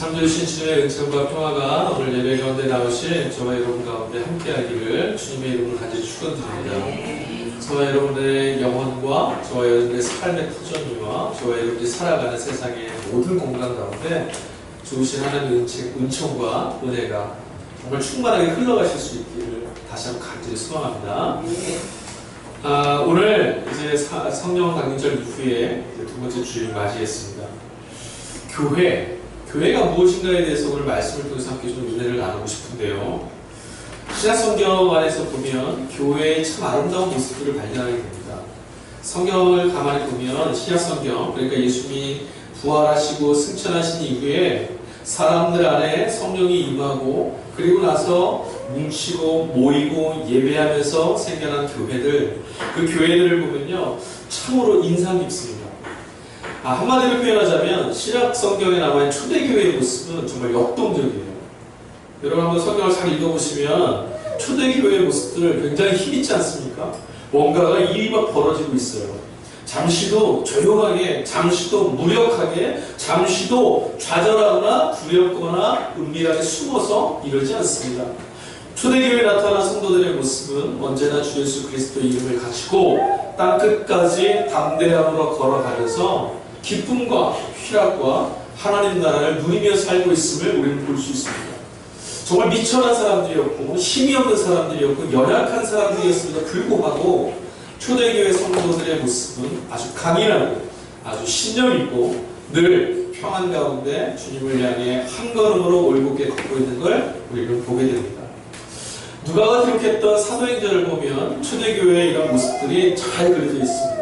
참 주신 주님의 은총과 평화가 오늘 예배 가운데 나오신 저와 여러분 가운데 함께하기를 주님의 이름으로 간절히 축원드립니다. 저와 여러분들의 영혼과 저와 여러분들의 삶의 터전과 저와 여러분들이 살아가는 세상의 모든 공간 가운데 주신 하나님의 은총과 은혜가 정말 충만하게 흘러가실 수 있기를 다시 한번 간절히 소망합니다. 오늘 이제 성령 강림절 이후에 두 번째 주일 맞이했습니다. 교회가 무엇인가에 대해서 오늘 말씀을 통해서 함께 좀 은혜를 나누고 싶은데요. 신약성경 안에서 보면 교회의 참 아름다운 모습들을 발견하게 됩니다. 성경을 가만히 보면 신약성경, 그러니까 예수님이 부활하시고 승천하신 이후에 사람들 안에 성령이 임하고 그리고 나서 뭉치고 모이고 예배하면서 생겨난 교회들, 그 교회들을 보면요 참으로 인상 깊습니다. 한마디로 표현하자면 신약 성경에 남아있는 초대교회의 모습은 정말 역동적이에요. 여러분 한번 성경을 잘 읽어보시면 초대교회의 모습들 굉장히 힘있지 않습니까? 뭔가가 일이 막 벌어지고 있어요. 잠시도 조용하게, 잠시도 무력하게, 잠시도 좌절하거나 두렵거나 은밀하게 숨어서 이러지 않습니다. 초대교회에 나타난 성도들의 모습은 언제나 주 예수 그리스도의 이름을 가지고 땅끝까지 담대함으로 걸어가면서 기쁨과 희락과 하나님 나라를 누리며 살고 있음을 우리는 볼 수 있습니다. 정말 미천한 사람들이었고 힘이 없는 사람들이었고 연약한 사람들이었음에도 불구하고 초대교회 성도들의 모습은 아주 강인하고 아주 신념있고 늘 평안 가운데 주님을 향해 한 걸음으로 올곧게 걷고 있는 걸 우리는 보게 됩니다. 누가가 기록했던 사도행전을 보면 초대교회의 이런 모습들이 잘 그려져 있습니다.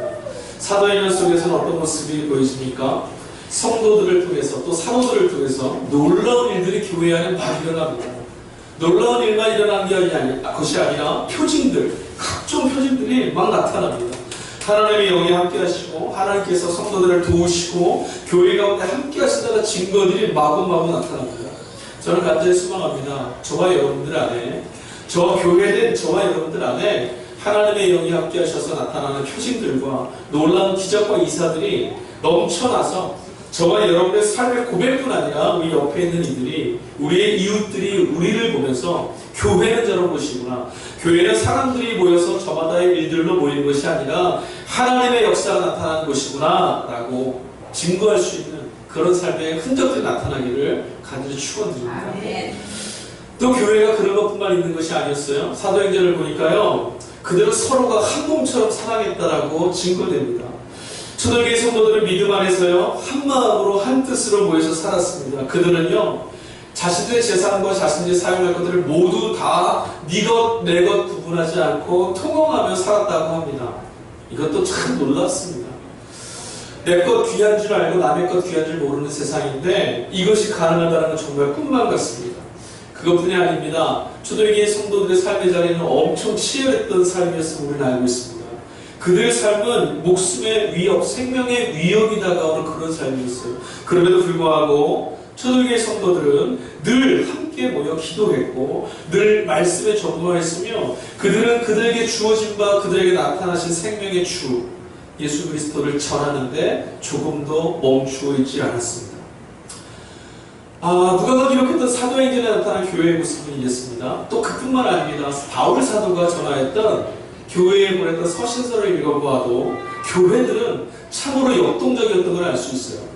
사도행전 속에서는 어떤 모습이 보여집니까? 성도들을 통해서 또 사도들을 통해서 놀라운 일들이 교회 안에 많이 일어납니다. 놀라운 일만 일어난 것이 아니라 표징들, 각종 표징들이 막 나타납니다. 하나님의 영이 함께 하시고 하나님께서 성도들을 도우시고 교회 가운데 함께 하신다는 증거들이 마구마구 나타납니다. 저는 간절히 소망합니다. 저와 여러분들 안에, 저 교회된 저와 여러분들 안에 하나님의 영이 함께 하셔서 나타나는 표징들과 놀라운 기적과 이사들이 넘쳐나서 저와 여러분의 삶의 고백뿐 아니라 우리 옆에 있는 이들이, 우리의 이웃들이 우리를 보면서 교회는 저런 곳이구나, 교회는 사람들이 모여서 저마다의 일들로 모이는 것이 아니라 하나님의 역사가 나타나는 곳이구나 라고 증거할 수 있는 그런 삶의 흔적들이 나타나기를 간절히 축원드립니다. 또 교회가 그런 것뿐만 있는 것이 아니었어요. 사도행전을 보니까요, 그들은 서로가 한 몸처럼 사랑했다라고 증거됩니다. 초대교회 성도들은 믿음 안에서요 한 마음으로 한 뜻으로 모여서 살았습니다. 그들은요 자신들의 재산과 자신들이 사용할 것들을 모두 다 네 것, 내 것 구분하지 않고 통용하며 살았다고 합니다. 이것도 참 놀랍습니다. 내 것 귀한 줄 알고 남의 것 귀한 줄 모르는 세상인데 이것이 가능하다는 건 정말 꿈만 같습니다. 그것뿐이 아닙니다. 초대교회 성도들의 삶의 자리는 엄청 치열했던 삶이었음을 우리는 알고 있습니다. 그들의 삶은 목숨의 위협, 생명의 위협이 다가오는 그런 삶이었어요. 그럼에도 불구하고 초대교회 성도들은 늘 함께 모여 기도했고 늘 말씀에 전무했으며 그들은 그들에게 주어진 바 그들에게 나타나신 생명의 주 예수 그리스도를 전하는데 조금도 멈추어 있지 않았습니다. 누가가 기록했던 사도행전에 나타난 교회의 모습은 이랬습니다. 또 그뿐만 아닙니다. 바울 사도가 전하였던 교회에 보냈던 서신서를 읽어보아도 교회들은 참으로 역동적이었던 걸 알 수 있어요.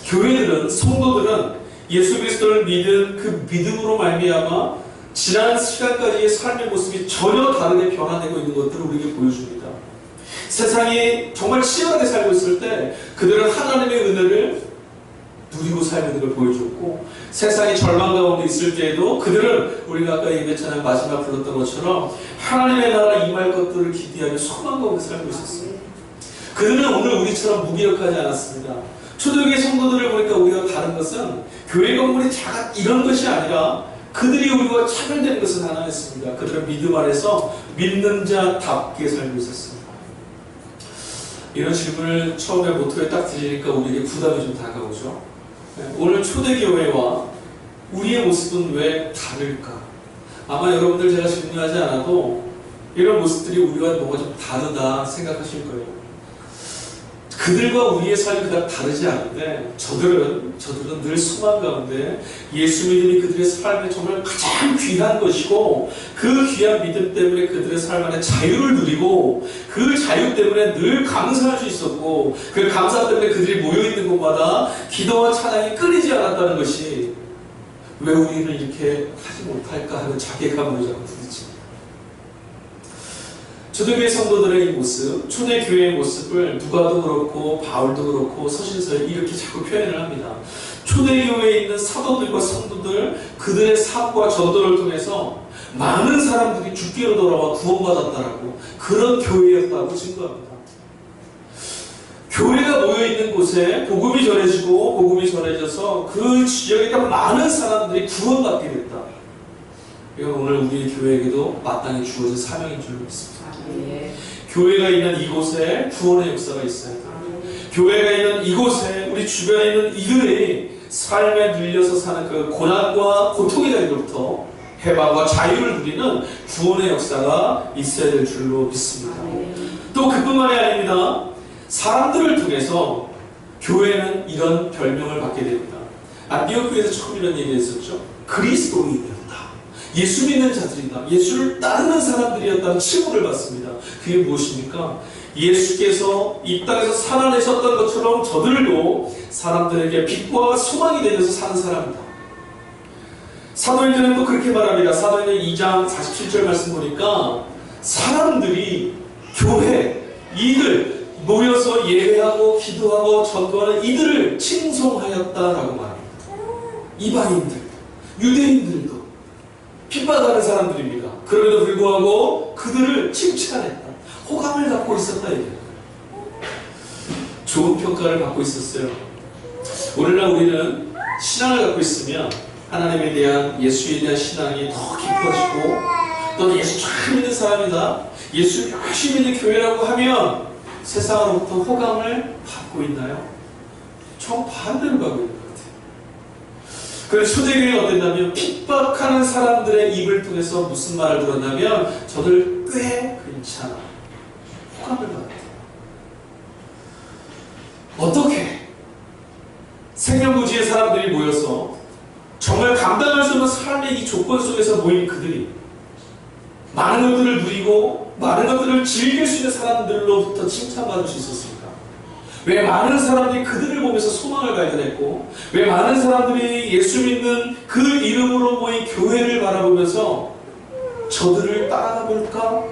교회들은, 성도들은 예수 그리스도를 믿은 그 믿음으로 말미암아 지난 시간까지의 삶의 모습이 전혀 다르게 변화되고 있는 것들을 우리에게 보여줍니다. 세상이 정말 치열하게 살고 있을 때 그들은 하나님의 은혜를 누리고 살는 걸 보여줬고, 세상이 절망 가운데 있을 때에도 그들은 우리가 아까 예배찬양 마지막 불렀던 것처럼 하나님의 나라 임할 것들을 기대하며 소망 가운데 살고 있었어요. 그들은 오늘 우리처럼 무기력하지 않았습니다. 초대교회 성도들을 보니까 우리가 다른 것은 교회 건물이 작은 이런 것이 아니라 그들이 우리와 차별되는 것은 하나였습니다. 그들은 믿음 안에서 믿는 자답게 살고 있었습니다. 이런 질문을 처음에 모토에 딱 드리니까 우리에게 부담이 좀 다가오죠. 오늘 초대교회와 우리의 모습은 왜 다를까? 아마 여러분들 제가 질문하지 않아도 이런 모습들이 우리와 뭐가 좀 다르다 생각하실 거예요. 그들과 우리의 삶이 그닥 다르지 않은데 저들은 늘 소망 가운데 예수 믿음이 그들의 삶에 정말 가장 귀한 것이고 그 귀한 믿음 때문에 그들의 삶 안에 자유를 누리고 그 자유 때문에 늘 감사할 수 있었고 그 감사 때문에 그들이 모여있는 곳마다 기도와 찬양이 끊이지 않았다는 것이 왜 우리는 이렇게 하지 못할까 하는 자괴감으로 자꾸 부딪힙니다. 초대교회 성도들의 이 모습, 초대교회의 모습을 누가도 그렇고 바울도 그렇고 서신서에 이렇게 자꾸 표현을 합니다. 초대교회에 있는 사도들과 성도들 그들의 삶과 전도를 통해서 많은 사람들이 주께로 돌아와 구원받았다라고 그런 교회였다고 증거합니다. 교회가 모여있는 곳에 복음이 전해지고 복음이 전해져서 그 지역에 많은 사람들이 구원받게 됐다. 이건 오늘 우리 교회에게도 마땅히 주어진 사명인 줄 믿습니다. 교회가 있는 이곳에 구원의 역사가 있어야 합니다. 교회가 있는 이곳에 우리 주변에 있는 이들이 삶에 눌려서 사는 그 고난과 고통의 자리로부터 해방과 자유를 누리는 구원의 역사가 있어야 될 줄로 믿습니다. 또 그뿐만이 아닙니다. 사람들을 통해서 교회는 이런 별명을 받게 됩니다. 안디옥교회에서 처음 이런 얘기 했었죠. 그리스도인이었다. 예수 믿는 자들이다. 예수를 따르는 사람들이었다는 칭호를 받습니다. 그게 무엇입니까? 예수께서 이 땅에서 살아내셨던 것처럼 저들도 사람들에게 빛과 소망이 되면서 사는 사람이다. 사도행전은 또 그렇게 말합니다. 사도행전 2장 47절 말씀 보니까 사람들이 교회, 이들 모여서 예배하고 기도하고 전도하는 이들을 칭송하였다라고 말합니다. 이방인들, 유대인들도 핍박하는 사람들입니다. 그럼에도 불구하고 그들을 칭찬했다. 호감을 갖고 있었다. 이게 좋은 평가를 받고 있었어요. 오늘날 우리는 신앙을 갖고 있으면 하나님에 대한 예수에 대한 신앙이 더 깊어지고 또 예수 잘 믿는 사람이다. 예수 열심히 믿는 교회라고 하면 세상으로부터 호감을 받고 있나요? 정반대로 가고 있는 것 같아요. 그래서 초대교회가 어땠냐면 핍박하는 사람들의 입을 통해서 무슨 말을 들었냐면 저들 꽤 괜찮아. 호감을 받았대요. 어떻게 생명구지의 사람들이 모여서 정말 감당할 수 없는 삶의 이 조건 속에서 모인 그들이 많은 것들을 누리고 많은 것들을 즐길 수 있는 사람들로부터 칭찬받을 수 있었습니까? 왜 많은 사람들이 그들을 보면서 소망을 발견했고 왜 많은 사람들이 예수 믿는 그 이름으로 모인 교회를 바라보면서 저들을 따라가 볼까?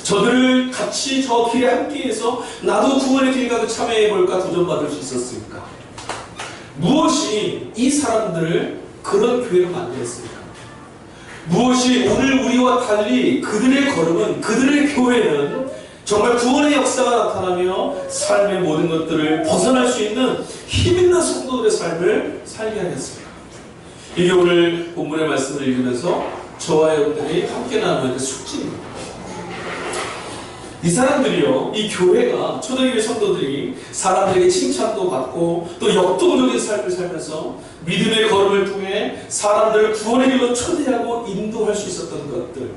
저들을 같이 저 길에 함께해서 나도 구원의 길 가도 참여해볼까 도전받을 수 있었습니까? 무엇이 이 사람들을 그런 교회로 만들었습니까? 무엇이 오늘 우리와 달리 그들의 걸음은, 그들의 교회는 정말 구원의 역사가 나타나며 삶의 모든 것들을 벗어날 수 있는 힘있는 성도들의 삶을 살게 하겠습니다. 이게 오늘 본문의 말씀을 읽으면서 저와 여러분들이 함께 나누는 숙제입니다. 이 사람들이요, 이 교회가, 초대교회 성도들이 사람들에게 칭찬도 받고 또 역동적인 삶을 살면서 믿음의 걸음을 통해 사람들을 구원의 길로 초대하고 인도할 수 있었던 것들,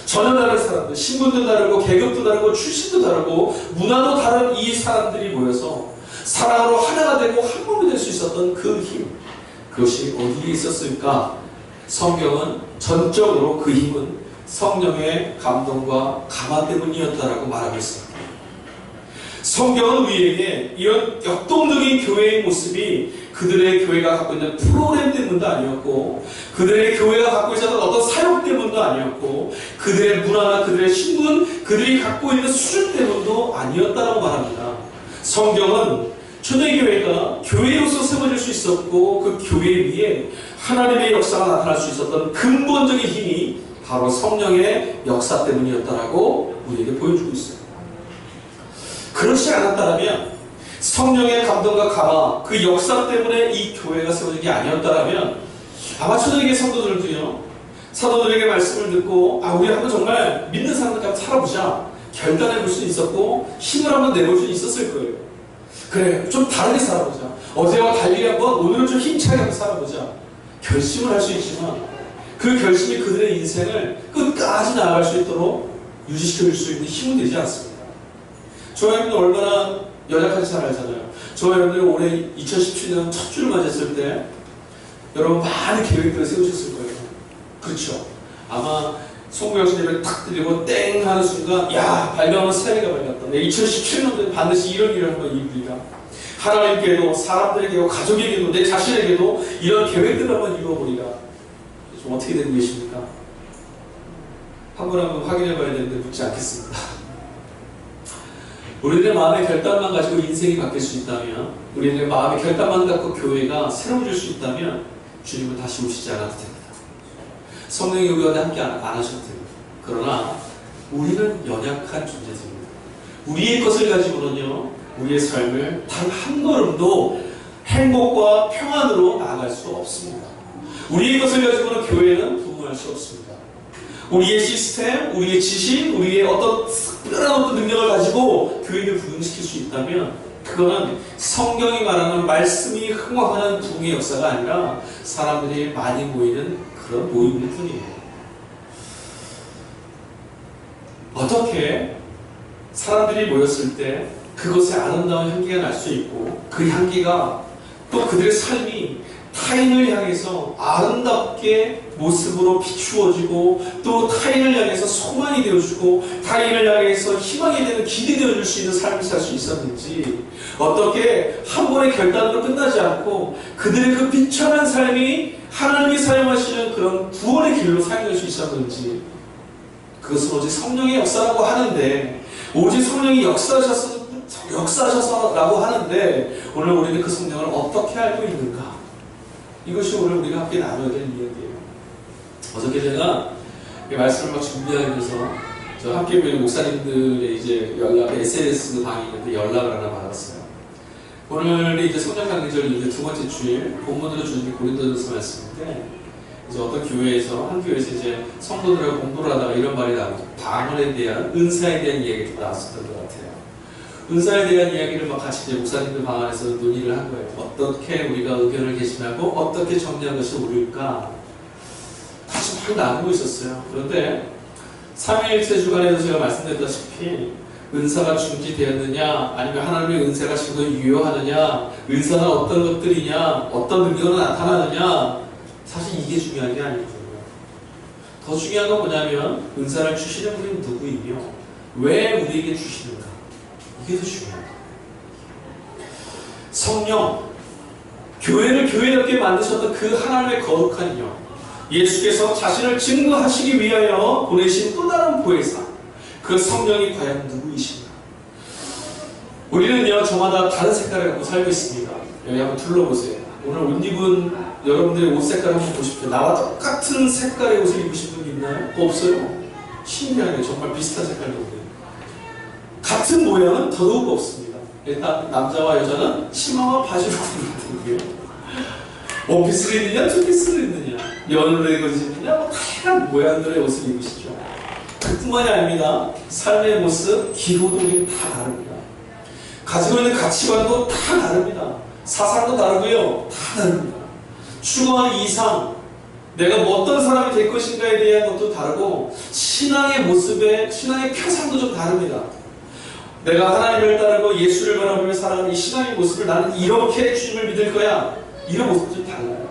전혀 다른 사람들, 신분도 다르고 계급도 다르고 출신도 다르고 문화도 다른 이 사람들이 모여서 사랑으로 하나가 되고 한 몸이 될 수 있었던 그 힘, 그것이 어디에 있었을까? 성경은 전적으로 그 힘은 성령의 감동과 감화 때문이었다라고 말하고 있습니다. 성경은 우리에게 이런 역동적인 교회의 모습이 그들의 교회가 갖고 있는 프로그램 때문도 아니었고 그들의 교회가 갖고 있었던 어떤 사역 때문도 아니었고 그들의 문화나 그들의 신분, 그들이 갖고 있는 수준 때문도 아니었다라고 말합니다. 성경은 초대교회가 교회로서 세워질 수 있었고 그 교회 위에 하나님의 역사가 나타날 수 있었던 근본적인 힘이 바로 성령의 역사 때문이었다라고 우리에게 보여주고 있어요. 그렇지 않았다면 성령의 감동과 감화, 그 역사 때문에 이 교회가 세워진 게 아니었다면 아마 초대교회 성도들도요, 사도들에게 말씀을 듣고 우리 한번 정말 믿는 사람들과 한번 살아보자 결단해 볼 수 있었고 힘을 한번 내볼 수 있었을 거예요. 그래, 좀 다르게 살아보자. 어제와 달리 한번 오늘은 좀 힘차게 한번 살아보자. 결심을 할 수 있지만 그 결심이 그들의 인생을 끝까지 나아갈 수 있도록 유지시켜줄 수 있는 힘은 되지 않습니다. 저희는 얼마나 연약한지 잘 알잖아요. 저 여러분들이 올해 2017년 첫 주를 맞았을 때 여러분 많은 계획들을 세우셨을 거예요. 그렇죠? 아마 송구역시대를 탁 들리고 땡 하는 순간 야 발명은 새해가 밝았다. 2017년도에 반드시 이런 일을 한번 이루리라. 하나님께도 사람들에게도 가족에게도 내 자신에게도 이런 계획들을 한번 이루어보리라. 좀 어떻게 되고 계십니까? 한번 확인해 봐야 되는데 묻지 않겠습니다. 우리들의 마음의 결단만 가지고 인생이 바뀔 수 있다면, 우리들의 마음의 결단만 갖고 교회가 새로워질 수 있다면 주님은 다시 오시지 않아도 됩니다. 성령의 우리와 함께 안 하셔도 됩니다. 그러나 우리는 연약한 존재들입니다. 우리의 것을 가지고는요, 우리의 삶을 단 한 걸음도 행복과 평안으로 나아갈 수 없습니다. 우리의 것을 가지고는 교회는 부흥할 수 없습니다. 우리의 시스템, 우리의 지식, 우리의 어떤 특별한 어떤 능력을 가지고 교회를 부흥시킬 수 있다면 그거는 성경이 말하는 말씀이 흥황하는 부흥의 역사가 아니라 사람들이 많이 모이는 그런 모임일 뿐이에요. 어떻게 사람들이 모였을 때 그것에 아름다운 향기가 날 수 있고 그 향기가 또 그들의 삶이 타인을 향해서 아름답게 모습으로 비추어지고 또 타인을 향해서 소망이 되어주고 타인을 향해서 희망이 되는 길이 되어줄 수 있는 삶을 살 수 있었는지, 어떻게 한 번의 결단으로 끝나지 않고 그들의 그 비천한 삶이 하나님이 사용하시는 그런 구원의 길로 사용될 수 있었는지, 그것은 오직 성령의 역사라고 하는데, 오직 성령이 역사하셔서라고 하는데 오늘 우리는 그 성령을 어떻게 알고 있는가? 이것이 오늘 우리가 함께 나눠야 될 이야기예요. 어저께 제가 이 말씀을 막 준비하면서 저 함께 모이는 목사님들의 이제 SNS 방이 있는데 연락을 하나 받았어요. 오늘이 이제 성령 강의절 이제 두 번째 주일 본문으로 주는 게 고린도전서 말씀인데, 이제 어떤 교회에서 한 교회에서 이제 성도들하고 공부를 하다가 이런 말이 나오죠. 방언에 대한 은사에 대한 이야기가 나왔었던 것 같아요. 은사에 대한 이야기를 막 같이 이제 목사님들 방 안에서 논의를 한 거예요. 어떻게 우리가 의견을 개진하고 어떻게 정리한 것이 옳을까 같이 막 나누고 있었어요. 그런데 3일째 주간에도 제가 말씀드렸다시피 은사가 중지되었느냐, 아니면 하나님의 은사가 지금도 유효하느냐, 은사가 어떤 것들이냐, 어떤 능력으로 나타나느냐, 사실 이게 중요한 게 아니거든요. 더 중요한 건 뭐냐면 은사를 주시는 분이 누구이며 왜 우리에게 주시는가, 이게 더 중요합니다. 성령, 교회를 교회답게 만드셨던 그 하나님의 거룩한 영, 예수께서 자신을 증거하시기 위하여 보내신 또 다른 보혜사, 그 성령이 과연 누구이신가? 우리는요, 저마다 다른 색깔을 갖고 살고 있습니다. 여기 한번 둘러보세요. 오늘 옷 입은 여러분들의 옷 색깔 한번 보십시오. 나와 똑같은 색깔의 옷을 입으신 분 있나요? 없어요. 신기하네요. 정말 비슷한 색깔도 없네요. 같은 모양은 더더욱 없습니다. 일단 남자와 여자는 치마와 바지로 입는 거고요. 원피스를 입느냐, 투피스를 입느냐, 연으로 입으시느냐, 뭐 다양한 모양들의 옷을 입으시죠. 그뿐만이 아닙니다. 삶의 모습, 기호도 다 다릅니다. 가지고 있는 가치관도 다 다릅니다. 사상도 다르고요. 다 다릅니다. 추구하는 이상, 내가 뭐 어떤 사람이 될 것인가에 대한 것도 다르고, 신앙의 모습에, 신앙의 표상도 좀 다릅니다. 내가 하나님을 따르고 예수를 바라보며 살아가는 이 신앙의 모습을 나는 이렇게 주님을 믿을 거야, 이런 모습도 좀 달라요.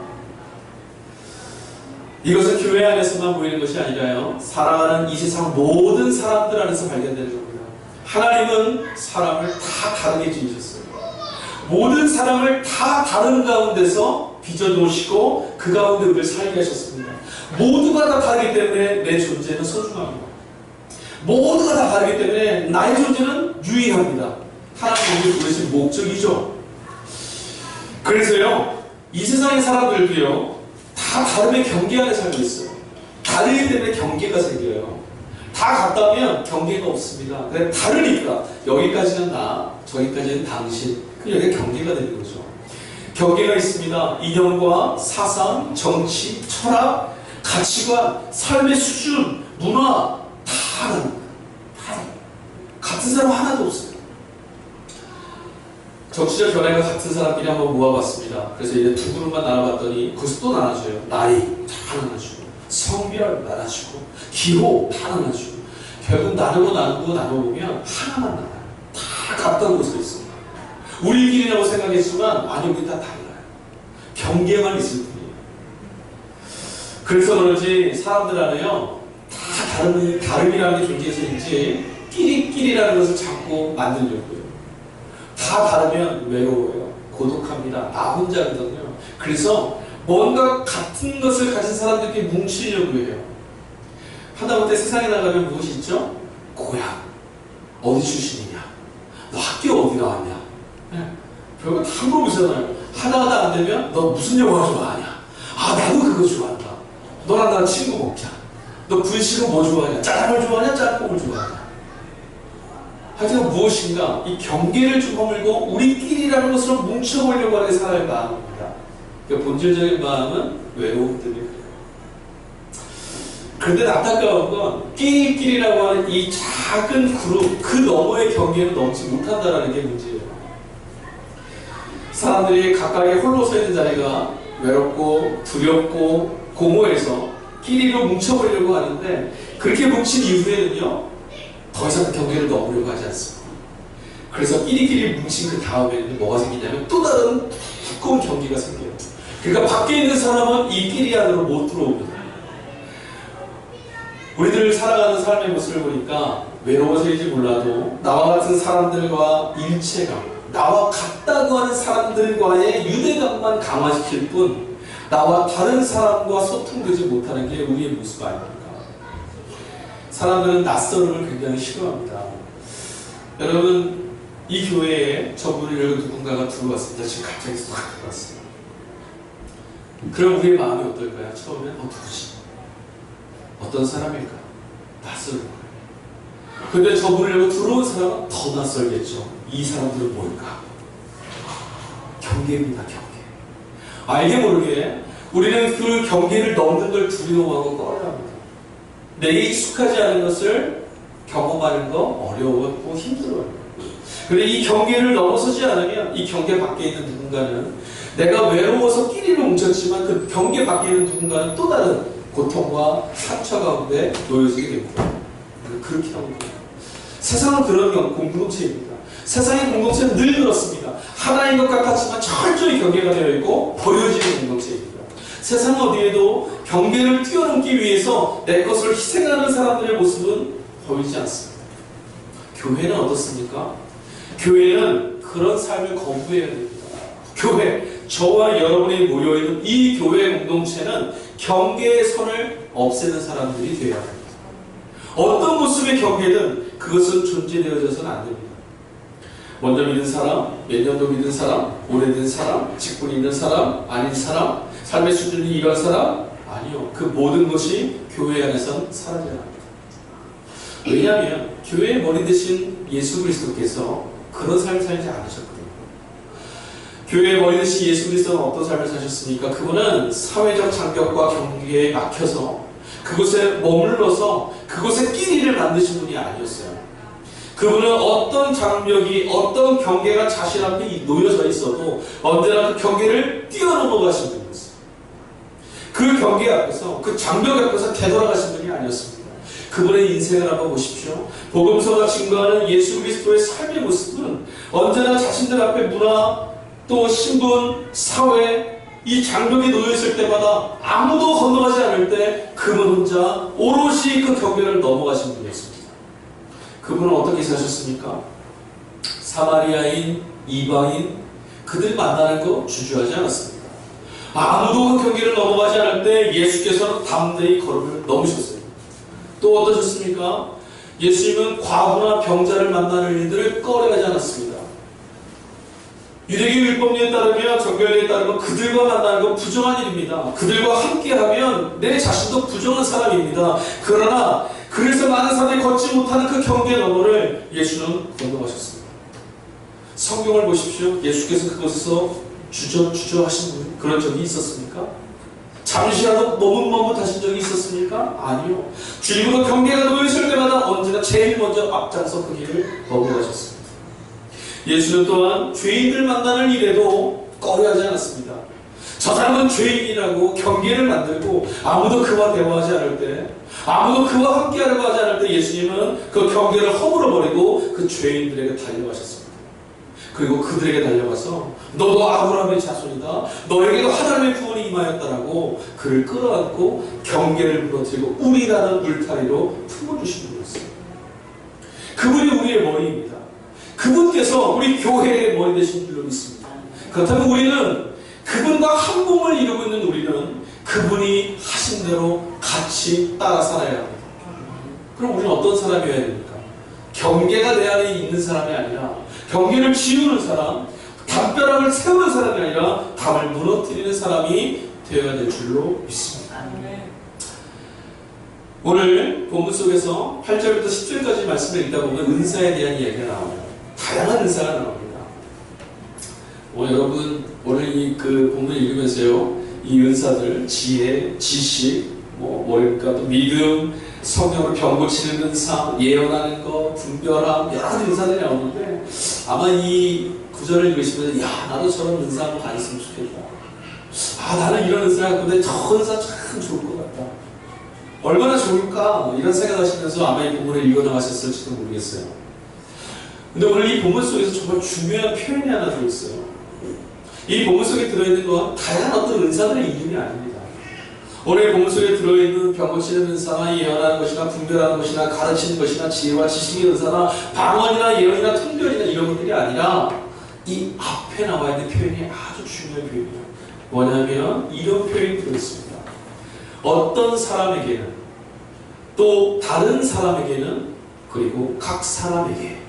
이것은 교회 안에서만 보이는 것이 아니라요, 살아가는 이 세상 모든 사람들 안에서 발견되는 겁니다. 하나님은 사람을 다 다르게 지으셨어요. 모든 사람을 다 다른 가운데서 빚어놓으시고 그 가운데 우리를 살게 하셨습니다. 모두가 다 다르기 때문에 내 존재는 소중합니다. 모두가 다 다르기 때문에 나의 존재는 유일합니다. 하나님이 부르신 목적이죠. 그래서요, 이 세상의 사람들도요, 다 다름의 경계 안에 살고 있어요. 다르기 때문에 경계가 생겨요. 다 같다면 경계가 없습니다. 그래, 다르니까 여기까지는 나, 저기까지는 당신, 여기가 경계가 되는 거죠. 경계가 있습니다. 이념과 사상, 정치, 철학, 가치관, 삶의 수준, 문화 다 다릅니다. 같은 사람 하나도 없어요. 정치적 견해가 같은 사람끼리 한번 모아봤습니다. 그래서 이제 두 그룹만 나눠봤더니 거기서 또 나눠줘요. 나이 다 나눠주고, 성별 나눠주고, 기호 다 나눠주고, 결국 나누고 나누고 나눠보면 하나만 남아요. 다 같다고 볼 수 있습니다. 우리끼리라고 생각했지만 아니 우리 다 달라요. 경계만 있을 뿐이에요. 그래서 그런지 사람들 안에요 다 다름이라는 게 존재해서인지 끼리끼리라는 것을 자꾸 만들려고요. 다 다르면 외로워요. 고독합니다. 나 혼자거든요. 그래서 뭔가 같은 것을 가진 사람들끼리 뭉치려고 해요. 하다못해 세상에 나가면 무엇이 있죠? 고향, 어디 출신이냐, 너 학교 어디 나왔냐, 네. 별거 다 물어보잖아요. 하다 안 되면 너 무슨 영화 좋아하냐, 아 나도 그거 좋아한다, 너랑 나랑 친구 먹자, 너 분식은 뭐 좋아하냐, 짜장을 좋아하냐, 짬뽕을 좋아하냐. 하여튼 무엇인가 이 경계를 좀 허물고 우리끼리라는 것으로 뭉쳐보려고 하는 게 사람의 마음입니다. 그러니까 본질적인 마음은 외로움 때문에 그래요. 그런데 안타까운 건 끼리끼리라고 하는 이 작은 그룹 그 너머의 경계를 넘지 못한다는 게 문제예요. 사람들이 가까이 홀로 서 있는 자리가 외롭고 두렵고 공허해서 끼리로 뭉쳐보려고 하는데 그렇게 뭉친 이후에는요 더 이상 그 경계를 넘으려고 하지 않습니다. 그래서 끼리끼리 뭉친 그 다음에는 뭐가 생기냐면 또 다른 두꺼운 경계가 생겨요. 그러니까 밖에 있는 사람은 이 끼리 안으로 못 들어옵니다. 우리들 살아가는 삶의 모습을 보니까 외로워서인지 몰라도 나와 같은 사람들과 일체감, 나와 같다고 하는 사람들과의 유대감만 강화시킬 뿐 나와 다른 사람과 소통되지 못하는 게 우리의 모습 아닙니까? 사람들은 낯설음을 굉장히 싫어합니다. 여러분 이 교회에 저분을 누군가가 들어왔습니다. 지금 갑자기 싹 들어왔어요. 그럼 우리의 마음이 어떨까요? 처음엔 누구지? 어떤 사람일까? 낯설은 거예요. 근데 저분을 열고 들어온 사람은 더 낯설겠죠. 이 사람들은 뭘까? 경계입니다. 경계. 알게 모르게 우리는 그 경계를 넘는 걸 두려워하고 꺼려합니다. 내게 익숙하지 않은 것을 경험하는 거 어려웠고 힘들어요. 그런데 이 경계를 넘어서지 않으면 이 경계 밖에 있는 누군가는 내가 외로워서 끼리로 뭉쳤지만 그 경계 밖에 있는 누군가는 또 다른 고통과 상처 가운데 놓여지게 됩니다. 그렇게 하는 거예요. 세상은 그런 공동체입니다. 세상의 공동체는 늘 그렇습니다. 하나인 것 같았지만 철저히 경계가 되어 있고 버려지는 공동체입니다. 세상 어디에도 경계를 뛰어넘기 위해서 내 것을 희생하는 사람들의 모습은 보이지 않습니다. 교회는 어떻습니까? 교회는 그런 삶을 거부해야 됩니다. 교회, 저와 여러분이 모여있는 이 교회 공동체는 경계의 선을 없애는 사람들이 되어야 합니다. 어떤 모습의 경계든 그것은 존재되어져서는 안 됩니다. 먼저 믿은 사람, 몇 년도 믿은 사람, 오래된 사람, 직분 있는 사람, 아닌 사람, 삶의 수준이 이런 사람? 아니요. 그 모든 것이 교회 안에선 사라져야 합니다. 왜냐하면 교회의 머리 대신 예수 그리스도께서 그런 삶을 살지 않으셨거든요. 교회의 머리 대신 예수 그리스도는 어떤 삶을 사셨습니까? 그분은 사회적 장벽과 경계에 막혀서 그곳에 머물러서 그곳에 끼리를 만드신 분이 아니었어요. 그분은 어떤 장벽이, 어떤 경계가 자신 앞에 놓여져 있어도 언제나 그 경계를 뛰어넘어 가신 분이었어요. 그 경계 앞에서, 그 장벽 앞에서 되돌아가신 분이 아니었습니다. 그분의 인생을 한번 보십시오. 복음서가 증거하는 예수 그리스도의 삶의 모습은 언제나 자신들 앞에 문화, 또 신분, 사회, 이 장벽이 놓여있을 때마다 아무도 건너가지 않을 때 그분 혼자 오롯이 그 경계를 넘어가신 분이었습니다. 그분은 어떻게 사셨습니까? 사마리아인, 이방인, 그들 만나는 거 주저하지 않았습니다. 아무도 그 경계를 넘어가지 않을 때 예수께서는 담대히 걸음을 넘으셨어요. 또 어떠셨습니까? 예수님은 과부나 병자를 만나는 일들을 꺼려하지 않았습니다. 유대교 율법에 따르면, 정결례에 따르면 그들과 만나는 건 부정한 일입니다. 그들과 함께하면 내 자신도 부정한 사람입니다. 그러나 그래서 많은 사람들이 걷지 못하는 그 경계 너머를 예수는 건너가셨습니다. 성경을 보십시오. 예수께서 그곳에서 주저하신 그런 적이 있었습니까? 잠시라도 머뭇머뭇하신 적이 있었습니까? 아니요. 주님과 경계가 놓여있을 때마다 언제나 제일 먼저 앞장서 그 길을 넘어가셨습니다. 예수는 또한 죄인들 만나는 일에도 꺼려하지 않았습니다. 저 사람은 죄인이라고 경계를 만들고 아무도 그와 대화하지 않을 때, 아무도 그와 함께하려고 하지 않을 때 예수님은 그 경계를 허물어버리고 그 죄인들에게 달려가셨습니다. 그리고 그들에게 달려가서 너도 아브라함의 자손이다. 너에게도 하나님의 구원이 임하였다라고 그를 끌어안고 경계를 무너뜨리고 우리라는 울타리로 품어주시는 분이었어요. 그분이 우리의 머리입니다. 그분께서 우리 교회의 머리 되신 줄로 믿습니다. 그렇다면 우리는 그분과 한 몸을 이루고 있는 우리는 그분이 하신 대로 같이 따라 살아야 합니다. 그럼 우리는 어떤 사람이어야 됩니까? 경계가 내 안에 있는 사람이 아니라 경계를 지우는 사람, 담벼락을 세우는 사람이 아니라 담을 무너뜨리는 사람이 되어야 될 줄로 믿습니다. 오늘 본문 속에서 8절부터 10절까지 말씀을 읽다 보면 은사에 대한 이야기가 나와요. 다양한 은사가 나옵니다. 여러분 오늘 그 본문을 읽으면서요, 이 은사들, 지혜, 지식, 뭐랄까 또 믿음, 성령으로 병 고치는 은사, 예언하는 것, 분별함, 여러 가지 은사들이 나오는데 아마 이 구절을 읽으시면 야, 나도 저런 은사 한번 가졌으면 좋겠다. 아, 나는 이런 은사 갖고 있는데 저 은사 참 좋을 것 같다. 얼마나 좋을까? 이런 생각하시면서 아마 이 본문을 읽어나가셨을지도 모르겠어요. 근데 오늘 이 본문 속에서 정말 중요한 표현이 하나 들어있어요. 이 본문 속에 들어있는 건 다양한 어떤 은사들의 이름이 아닙니다. 오늘 본문 속에 들어있는 병 고치는 은사나 예언하는 것이나 분별하는 것이나 가르치는 것이나 지혜와 지식의 은사나 방언이나 예언이나 통변이나 이런 것들이 아니라 이 앞에 나와 있는 표현이 아주 중요한 표현이에요. 뭐냐면 이런 표현이 들어있습니다. 어떤 사람에게는, 또 다른 사람에게는, 그리고 각 사람에게.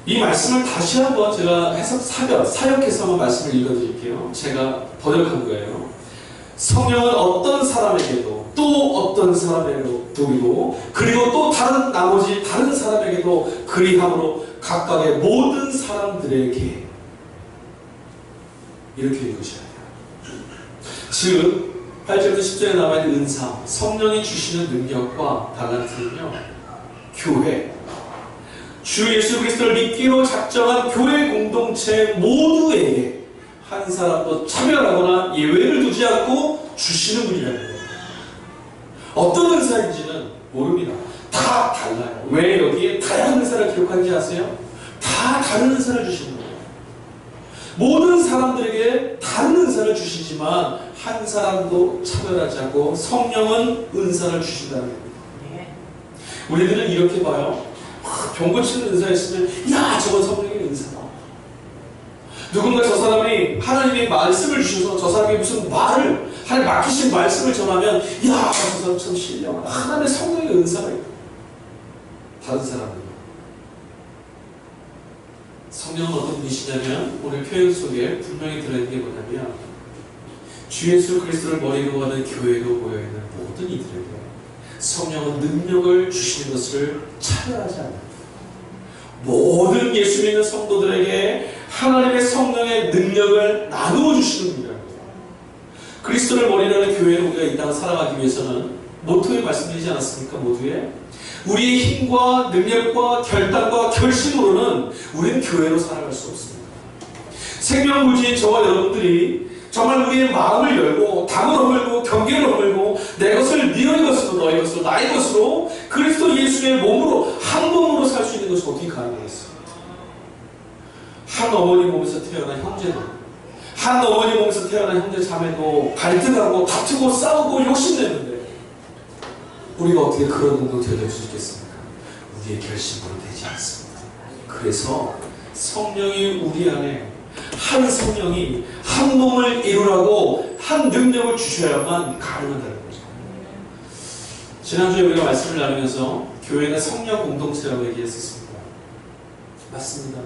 이 말씀을 다시 한번 제가 사역해서 한번 말씀을 읽어드릴게요. 제가 번역한 거예요. 성령은 어떤 사람에게도, 또 어떤 사람에게도, 그리고 또 나머지 다른 사람에게도 그리함으로 각각의 모든 사람들에게, 이렇게 읽으셔야 돼요. 즉 8절부터 10절에 나와있는 은사, 성령이 주시는 능력과 달란트는요, 교회, 주 예수 그리스도를 믿기로 작정한 교회 공동체 모두에게 한 사람도 차별하거나 예외를 두지 않고 주시는 분이라는 거예요. 어떤 은사인지는 모릅니다. 다 달라요. 왜 여기에 다양한 은사를 기록한지 아세요? 다 다른 은사를 주시는 거예요. 모든 사람들에게 다른 은사를 주시지만 한 사람도 차별하지 않고 성령은 은사를 주신다는 겁니다. 우리들은 이렇게 봐요. 병 고치는 은사 있으면 야, 저건 성령의 은사다. 누군가 저 사람이 하나님의 말씀을 주셔서 저 사람이 무슨 말을, 하나님 맡기신 말씀을 전하면 야, 저 사람 참 신령하다. 하나님의 성령의 은사가 있다. 다른 사람은 성령은 어떤 분이시냐면 오늘 표현 속에 분명히 들어있는 게 뭐냐면 주 예수 그리스도를 머리로 하는 교회로 모여있는 모든 이들에게 성령은 능력을 주시는 것을 차별하지 않는다. 모든 예수 믿는 성도들에게 하나님의 성령의 능력을 나누어 주시는 분이라는 거예요. 그리스도를 머리로 하는 교회로 우리가 이 땅을 살아가기 위해서는 모토에 말씀드리지 않았습니까? 모두에 우리의 힘과 능력과 결단과 결심으로는 우리는 교회로 살아갈 수 없습니다. 생명부지인 저와 여러분들이 정말 우리의 마음을 열고 담을 허물고 경계를 허물고 내 것을 너의 것으로, 너의 것으로, 나의 것으로 그리스도 예수의 몸으로 한 몸으로 살 수 있는 것이 어떻게 가능하겠어요? 한 어머니 몸에서 태어난 형제도, 한 어머니 몸에서 태어난 형제 자매도 갈등하고 다투고 싸우고 욕심내는데 우리가 어떻게 그런 공동체가 될 수 있겠습니까? 우리의 결심으로 되지 않습니다. 그래서 성령이 우리 안에, 한 성령이 한 몸을 이루라고 한 능력을 주셔야만 가능하다는 거죠. 지난주에 우리가 말씀을 나누면서 교회가 성령 공동체라고 얘기했었습니다. 맞습니다.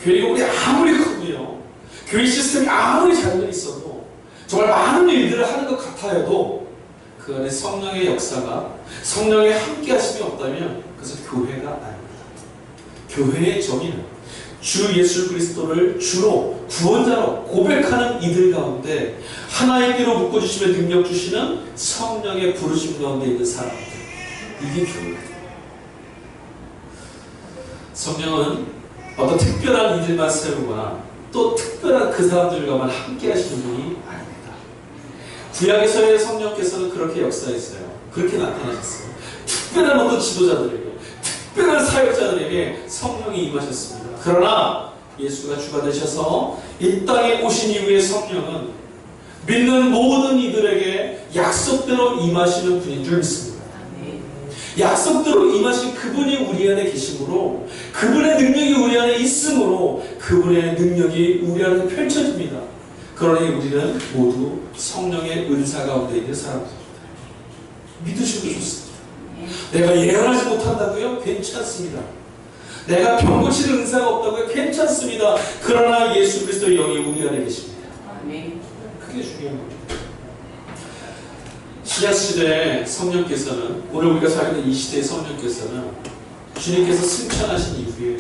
교회가 우리 아무리 크고요, 교회 시스템이 아무리 잘 있어도 정말 많은 일들을 하는 것 같아도 그 안에 성령의 역사가, 성령의 함께 하심이 없다면 그것은 교회가 아닙니다. 교회의 정의는 주 예수 그리스도를 주로 구원자로 고백하는 이들 가운데 하나의 띠로 묶어주시며 능력 주시는 성령의 부르심 가운데 있는 사람들, 이게 교회입니다. 성령은 어떤 특별한 이들만 세우거나 또 특별한 그 사람들과만 함께 하시는 분이 아닙니다. 구약에서의 성령께서는 그렇게 역사했어요. 그렇게 나타나셨어요. 특별한 어떤 지도자들에게, 특별한 사역자들에게 성령이 임하셨습니다. 그러나 예수가 주가 되셔서 이 땅에 오신 이후에 성령은 믿는 모든 이들에게 약속대로 임하시는 분인 줄 믿습니다. 약속대로 임하신 그분이 우리 안에 계심으로, 그분의 능력이 우리 안에 있으므로 그분의 능력이 우리 안에 펼쳐집니다. 그러니 우리는 모두 성령의 은사 가운데 있는 사람들입니다. 믿으셔도 좋습니다. 내가 예언하지 못한다고요? 괜찮습니다. 내가 병 고치는 은사가 없다고요? 괜찮습니다. 그러나 예수 그리스도의 영이 우리 안에 계십니다. 그게 중요한 겁니다. 신약시대의 성령께서는, 오늘 우리가 살고 있는 이 시대의 성령께서는 주님께서 승천하신 이후에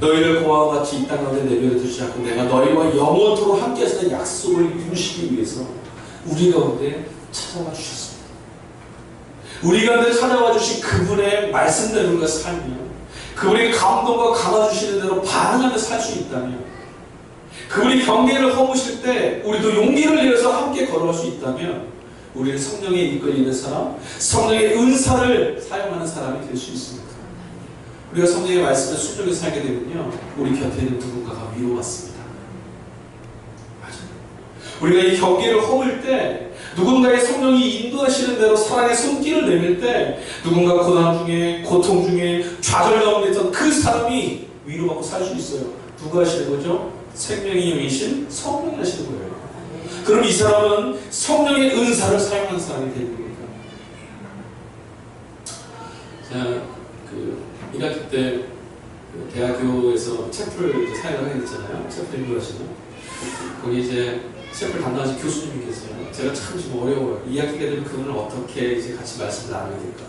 너희를 고아와 같이 이 땅 가운데 내버려 두지 않고 내가 너희와 영원토록 함께 하시는 약속을 이루시기 위해서 우리 가운데 찾아와 주셨습니다. 우리 가운데 찾아와 주신 그분의 말씀대로 우리가 살면, 그분의 감동과 감아주시는 대로 반응하며 살 수 있다면, 그분이 경계를 허무실 때 우리도 용기를 내어서 함께 걸어갈 수 있다면 우리는 성령에 이끌리는 사람, 성령의 은사를 사용하는 사람이 될 수 있습니다. 우리가 성령의 말씀을 순종해 살게 되면요, 우리 곁에 있는 누군가가 위로받습니다. 맞아요. 우리가 이 경계를 허물 때, 누군가의 성령이 인도하시는 대로 사랑의 손길을 내밀 때, 누군가 고난 중에, 고통 중에, 좌절 가운데 있던 그 사람이 위로받고 살 수 있어요. 누가 하시는 거죠? 생명의 영이신 성령이 하시는 거예요. 그럼 이 사람은 성령의 은사를 사용하는 사람이 되는 겁니다. 제가 1학기 때 대학교에서 채플 사역을 하게 됐잖아요. 채플 인도하시는. 거기 이제 채플 담당하신 교수님이 계세요. 제가 참 지금 어려워요. 2학기가 되면 그분을 어떻게 이제 같이 말씀을 나눠야 될까.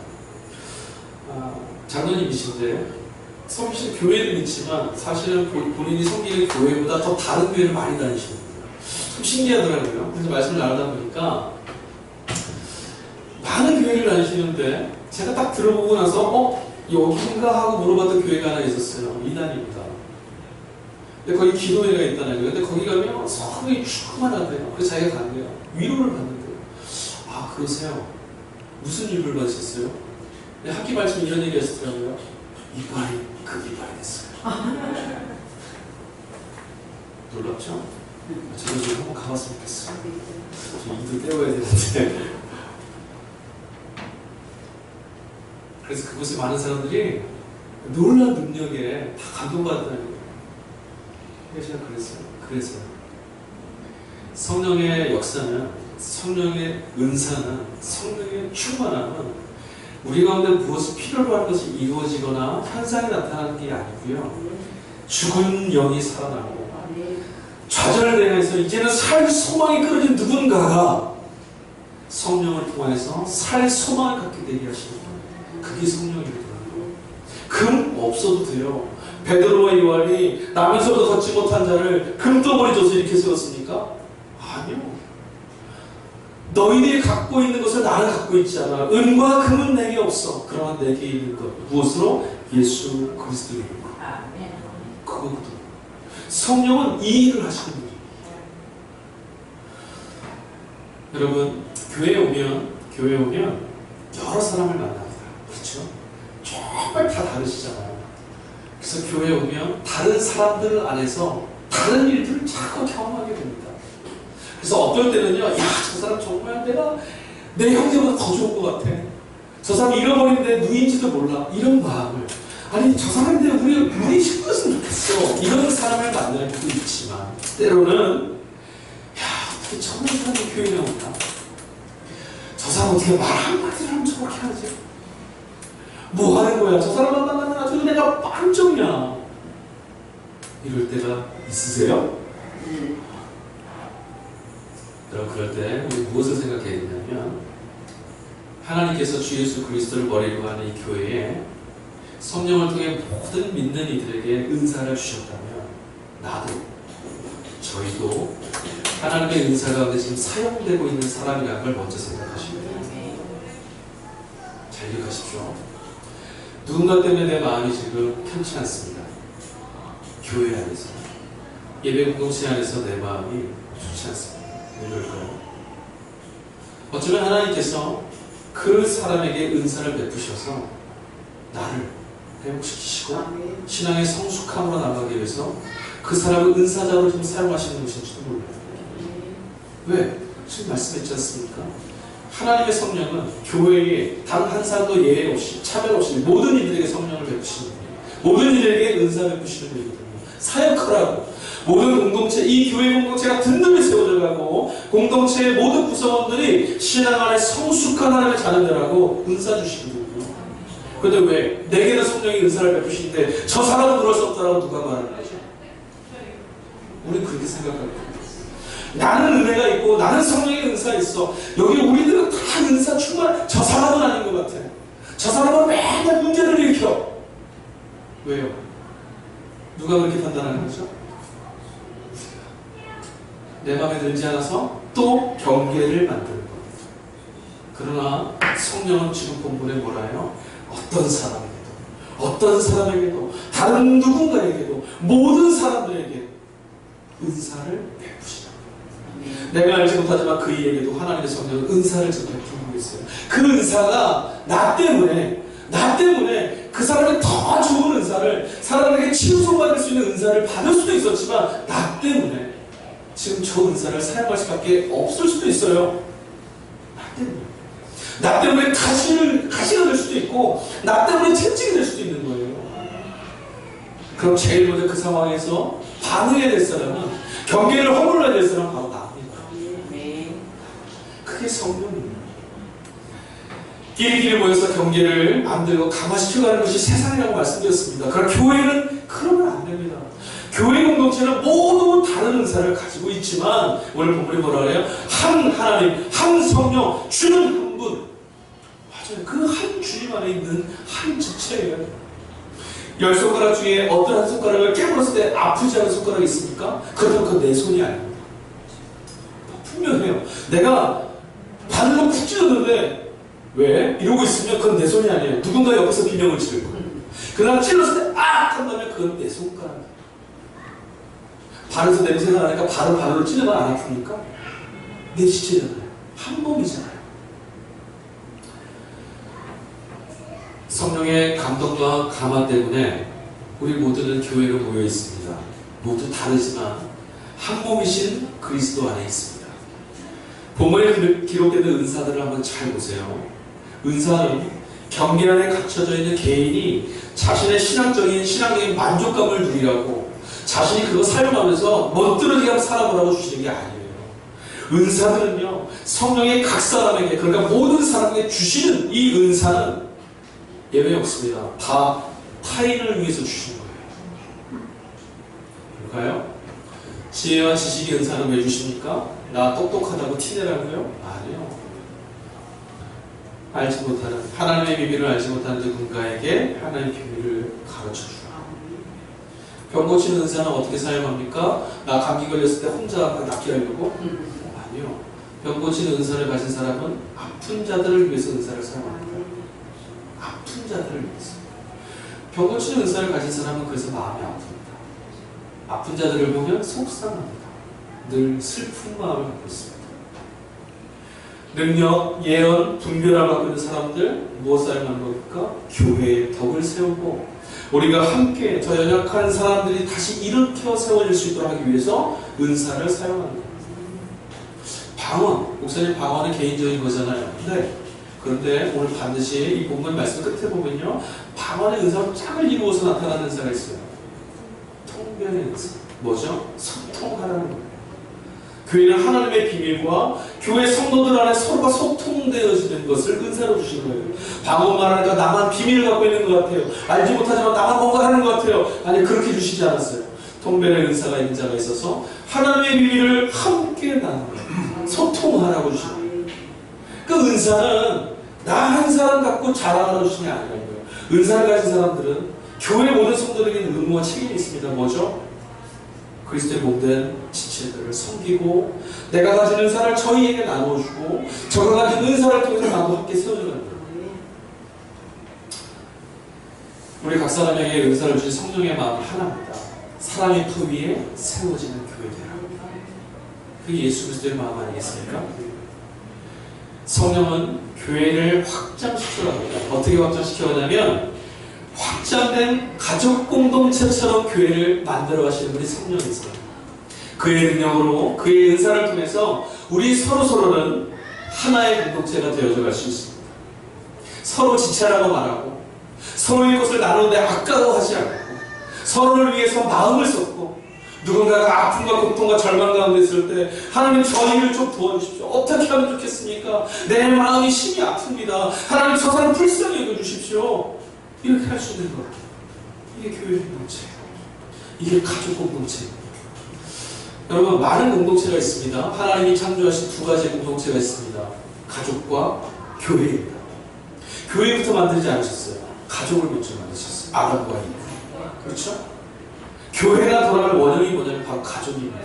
장로님이신데 섬기신 교회는 있지만 사실은 본인이 섬기는 교회보다 더 다른 교회를 많이 다니시는 거예요. 참 신기하더라고요. 그래서 말씀을 나누다 보니까 많은 교회를 다니시는데 제가 딱 들어보고 나서 여긴가 하고 물어봤던 교회가 하나 있었어요. 이단입니다. 근데 거기 기도회가 있다는 거예요. 근데 거기 가면 성이 충만하대요. 그래서 자기가 간 거예요. 위로를 받는데요. 아, 그러세요? 무슨 위로를 받으셨어요? 학기 말씀 이런 얘기 하시더라고요. 이빨이 그 이빨이 됐어요. 놀랍죠? 저도 좀 한번 가봤으면 좋겠어요. 저 이도 떼어야 되는데. 그래서 그곳에 많은 사람들이 놀라운 능력에 다 감동받았다는 거예요. 그래서 제가 그랬어요. 성령의 역사는, 성령의 은사는, 성령의 충만함은 우리 가운데 무엇을 필요로 하는 것이 이루어지거나 현상이 나타나는 게 아니고요. 죽은 영이 살아나고 좌절되어서 이제는 살 소망이 끊어진 누군가가 성령을 통해서 살 소망을 갖게 되게 하시는 거예요. 그게 성령이거든요. 금 없어도 돼요. 베드로와 요한이 나면서도 걷지 못한 자를 금덩어리 줘서 이렇게 세웠습니까? 아니요. 너희들이 갖고 있는 것을 나는 갖고 있지 않아. 은과 금은 내게 없어. 그러나 내게 있는 것. 무엇으로? 예수 그리스도의 이름으로. 그거거든. 성령은 이 일을 하시는 거죠. 여러분, 교회에 오면 여러 사람을 만납니다. 그렇죠? 정말 다 다르시잖아요. 그래서 교회에 오면 다른 사람들 안에서 다른 일들을 자꾸 경험하게 됩니다. 그래서 어떨 때는요, 야, 저 사람 정말 내 형제보다 더 좋은 것 같아. 저 사람 잃어버린데 누인지도 몰라. 이런 마음을. 아니, 저 사람인데 우리 힘들었으면 좋겠어. 이런 사람을 만날 수도 있지만, 때로는, 야, 어떻게 저런 사람이 교회에 온다. 저 사람 어떻게 말 한마디를 하면 저렇게 하지? 뭐 하는 거야? 저 사람만 만나면 아주 내가 빵점이야. 이럴 때가 있으세요? 여러분, 그럴 때 우리 무엇을 생각해야 되냐면, 하나님께서 주 예수 그리스도를 머리로 하는 이 교회에 성령을 통해 모든 믿는 이들에게 은사를 주셨다면, 나도, 저희도 하나님의 은사 가운데 지금 사용되고 있는 사람이라는 걸 먼저 생각하시면 돼요. 잘 기억하십시오. 누군가 때문에 내 마음이 지금 편치 않습니다. 교회 안에서, 예배 공동체 안에서 내 마음이 좋지 않습니다. 왜 그럴까요? 어쩌면 하나님께서 그 사람에게 은사를 베푸셔서 나를, 회복시키시고 신앙의 성숙함으로 나가기 위해서 그 사람을 은사자로 좀 사용하시는 것인지도 몰라요. 왜? 지금 말씀했지 않습니까? 하나님의 성령은 교회에 단 한 사람도 예외 없이 차별 없이 모든 이들에게 성령을 베푸시는 분이에요. 모든 이들에게 은사 베푸시는 분이거든요. 사역하라고 모든 공동체, 이 교회 공동체가 든든히 세워져 가고 공동체의 모든 구성원들이 신앙 안에 성숙한 하나님의 자녀들하고 은사 주시거든요. 그런데 왜? 내게는 성령이 은사를 베푸시는데 저 사람은 그럴 수 없다라고 누가 말하는 거죠? 우리는 그렇게 생각합니다. 나는 은혜가 있고 나는 성령의 은사가 있어. 여기 우리들은 다 은사 충만. 저 사람은 아닌 것 같아. 저 사람은 맨날 문제를 일으켜. 왜요? 누가 그렇게 판단하는 거죠? 내 마음에 들지 않아서 또 경계를 만드는 겁니다. 그러나 성령은 지금 본문에 뭐라 해요? 어떤 사람에게도 다른 누군가에게도 모든 사람들에게 은사를 베푸시다. 내가 알지 못하지만 그이에게도 하나님의 성령은 은사를 지금 베푸고 있어요. 그 은사가 나 때문에 그 사람의 더 좋은 은사를, 사람에게 치유받을 수 있는 은사를 받을 수도 있었지만 나 때문에 지금 저 은사를 사용할 수밖에 없을 수도 있어요. 나 때문에 가시가 될 수도 있고 나 때문에 채찍이 될 수도 있는 거예요. 그럼 제일 먼저 그 상황에서 반응해야 될 사람은, 경계를 허물어야 될 사람은 바로 나입니다. 그게 성령입니다. 끼리끼리 모여서 경계를 만들고 강화시켜가는 것이 세상이라고 말씀드렸습니다. 그러나 교회는 그러면 안 됩니다. 교회 공동체는 모두 다른 은사를 가지고 있지만 오늘 본문이 뭐라 그래요? 한 하나님, 한 성령, 주는 한 분. 맞아요. 그 한 주님 안에 있는 한 지체예요. 10손가락 중에 어떤 한 손가락을 깨물었을 때 아프지 않은 손가락이 있습니까? 그렇다면 그건 내 손이 아닙니다. 분명해요. 내가 발로 쿡 찔렀는데 왜? 이러고 있으면 그건 내 손이 아니에요. 누군가 옆에서 비명을 지를 거예요. 그러나 찔렀을 때 한다면 그건 내 손가락이에요. 발에서 냄새가 나니까 발로 찔러면 안 아프니까? 내 지체잖아요. 한 몸이잖아요. 성령의 감동과 감화 때문에 우리 모두는 교회로 모여 있습니다. 모두 다르지만 한 몸이신 그리스도 안에 있습니다. 본문에 기록되는 은사들을 한번 잘 보세요. 은사는 경계 안에 갇혀져 있는 개인이 자신의 신앙적인 만족감을 누리라고, 자신이 그거 사용하면서 멋들어지게 한번 살아보라고 주시는 게 아니에요. 은사들은요, 성령의 각 사람에게, 그러니까 모든 사람에게 주시는 이 은사는 예외 없습니다. 다 타인을 위해서 주신 거예요. 그럴까요? 지혜와 지식의 은사는 왜 주십니까? 나 똑똑하다고 티내라고요? 아니요. 알지 못하는, 하나님의 비밀을 알지 못하는 누군가에게 하나님의 비밀을 가르쳐주라. 병 고치는 은사는 어떻게 사용합니까? 나 감기 걸렸을 때 혼자 낫게 하려고? 아니요. 병 고치는 은사를 가진 사람은 아픈 자들을 위해서 은사를 사용합니다. 아픈 자들을 위해서. 병 고치는 은사를 가진 사람은 그래서 마음이 아픕니다. 아픈 자들을 보면 속상합니다. 늘 슬픈 마음을 갖고 있습니다. 능력, 예언, 분별함을 갖고 있는 사람들 무엇을 사용하는 겁니까? 교회의 덕을 세우고 우리가 함께 저 연약한 사람들이 다시 일으켜 세워질 수 있도록 하기 위해서 은사를 사용하는 겁니다. 방언, 목사님 방언은 개인적인 거잖아요. 그런데 오늘 반드시 이 본문 말씀 끝에 보면요, 방언의 은사로 짝을 이루어서 나타나는 은사가 있어요. 통변의 은사. 뭐죠? 소통하라는 거예요. 교회는 하나님의 비밀과 교회 성도들 안에 서로가 소통되어지는 것을 은사로 주신 거예요. 방언만 하니까 나만 비밀을 갖고 있는 것 같아요. 알지 못하지만 나만 뭔가 하는 것 같아요. 아니, 그렇게 주시지 않았어요. 통변의 은사가 있는 자가 있어서 하나님의 비밀을 함께 나누고 소통하라고 주신 거예요. 그 은사는 나 한 사람 갖고 자랑하라고 주신 게 아니라고요. 은사를 가진 사람들은 교회 모든 성도들에게는 의무와 책임이 있습니다. 뭐죠? 그리스도의 몸된 지체들을 섬기고 내가 가진 은사를 저희에게 나눠주고 저가 가진 은사를 통해서 나도 함께 세워주는 거예요. 우리 각 사람에게 은사를 주신 성령의 마음은 하나입니다. 사람의 터 위에 세워지는 교회되라. 그게 예수 그리스도의 마음 아니겠습니까? 성령은 교회를 확장시켜갑니다. 어떻게 확장시켜가냐면 확장된 가족 공동체처럼 교회를 만들어 가시는 분이 성령이세요. 그의 능력으로, 그의 은사를 통해서 우리 서로서로는 하나의 공동체가 되어져 갈 수 있습니다. 서로 지체라고 말하고, 서로의 것을 나누는데 아까워하지 않고, 서로를 위해서 마음을 쏟고, 누군가가 아픔과 고통과 절망 가운데 있을 때 하나님 저 일을 좀 도와주십시오. 어떻게 하면 좋겠습니까? 내 마음이 심히 아픕니다. 하나님 저 사람 불쌍히 여겨주십시오. 이렇게 할 수 있는 것. 이게 교회 공동체예요. 이게 가족 공동체입니다. 여러분, 많은 공동체가 있습니다. 하나님이 창조하신 두 가지 공동체가 있습니다. 가족과 교회입니다. 교회부터 만들지 않으셨어요. 가족을 먼저 만드셨어요. 아담과 이브. 그렇죠? 교회가 돌아갈 원형이 뭐냐면 바로 가족입니다.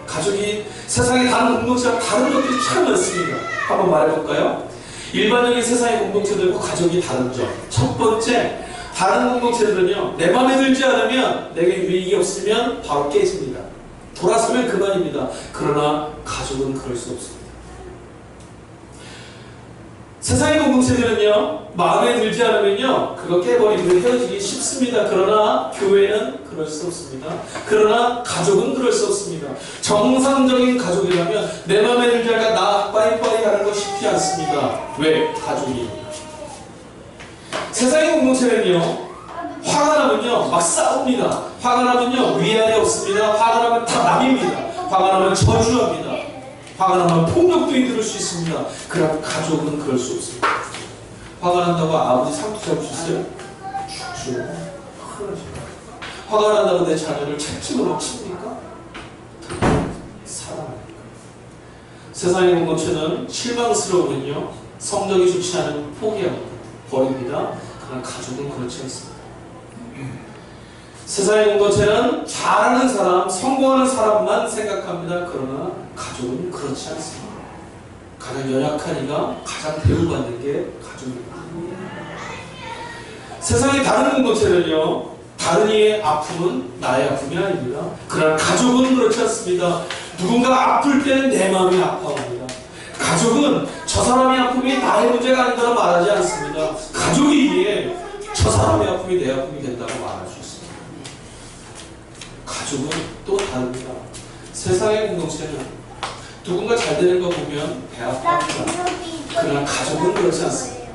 가족이 세상의 다른 공동체와 다른 것들이 참 많습니다. 한번 말해볼까요? 일반적인 세상의 공동체들과 가족이 다른 점. 첫 번째, 다른 공동체들은요, 내 마음에 들지 않으면, 내게 유익이 없으면 바로 깨집니다. 돌아서면 그만입니다. 그러나 가족은 그럴 수 없습니다. 세상의 공동체들은요, 마음에 들지 않으면요, 그거 깨버리고 헤어지기 쉽습니다. 그러나 교회는 그럴 수 없습니다. 그러나 가족은 그럴 수 없습니다. 정상적인 가족이라면 내 마음에 들지 않으니까 나 빠이빠이 하는 거 쉽지 않습니다. 왜? 가족이니까. 세상의 공동체는요, 화가 나면요, 막 싸웁니다. 화가 나면요, 위안이 없습니다. 화가 나면 다 남입니다. 화가 나면 저주합니다. 화가 나면 폭력도 이끌을 수 있습니다. 그러나 가족은 그럴 수 없습니다. 화가 난다고 아버지 상투 잡을 수 있어요? 죽죠. 화가 난다고 내 자녀를 채찍으로 칩니까? 사랑합니까? 세상의 공동체는 실망스러우면요, 성적이 좋지 않으면 포기하고 버립니다. 그러나 가족은 그렇지 않습니다. 세상의 공동체는 잘하는 사람, 성공하는 사람만 생각합니다. 그러나 가족은 그렇지 않습니다. 가장 연약한 이가 가장 대우받는 게 가족입니다. 세상의 다른 공동체는요, 다른 이의 아픔은 나의 아픔이 아닙니다. 그러나 가족은 그렇지 않습니다. 누군가 아플 때는 내 마음이 아파합니다. 가족은 저 사람의 아픔이 나의 문제가 아니다라고 말하지 않습니다. 가족이기에 저 사람의 아픔이 내 아픔이 된다고 말할 수 있습니다. 가족은 또 다릅니다. 세상의 공동체는 누군가 잘 되는 거 보면 배 아파합니다. 그러나 가족은 그렇지 않습니다.